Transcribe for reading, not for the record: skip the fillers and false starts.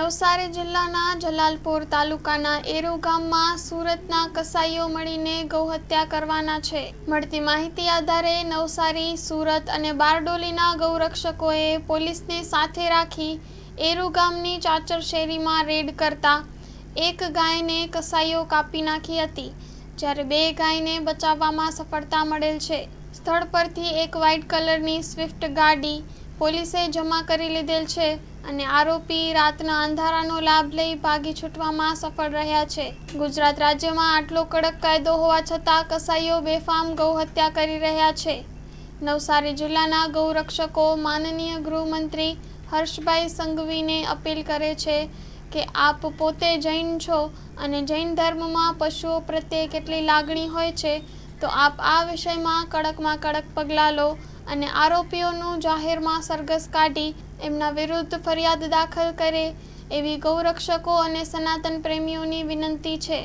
નવસારી જિલ્લાના જલાલપોર તાલુકાના એરુ ગામમાં સુરતના કસાઈઓ મળીને ગૌહત્યા કરવાના છે। મળતી માહિતી આધારે નવસારી, સુરત અને બારડોલીના ગૌરક્ષકોએ પોલીસને સાથે રાખી એરુ ગામની ચાચર શેરીમાં રેડ કરતા એક ગાયને કસાઈઓ કાપી નાખી હતી, જ્યારે 2 ગાયને બચાવવામાં સફળતા મળેલ છે। સ્થળ પરથી એક વ્હાઇટ કલરની સ્વિફ્ટ ગાડી પોલીસે જમા કરી લીધેલ છે અને આરોપી રાતના અંધારાનો લાભ લઈ ભાગી છૂટવામાં સફળ રહ્યા છે। ગુજરાત રાજ્યમાં આટલો કડક કાયદો હોવા છતાં કસાઈઓ બેફામ ગૌહત્યા કરી રહ્યા છે। નવસારી જિલ્લાના ગૌરક્ષકો માનનીય ગૃહમંત્રી હર્ષભાઈ સંઘવીને અપીલ કરે છે કે આપ પોતે જૈન છો અને જૈન ધર્મમાં પશુઓ પ્રત્યે કેટલી લાગણી હોય છે, તો આપ આ વિષયમાં કડકમાં કડક પગલાં લો અને આરોપીઓનું જાહેરમાં સરઘસ કાઢી એમના વિરુદ્ધ ફરિયાદ દાખલ કરે એવી ગૌરક્ષકો અને સનાતન પ્રેમીઓની વિનંતી છે।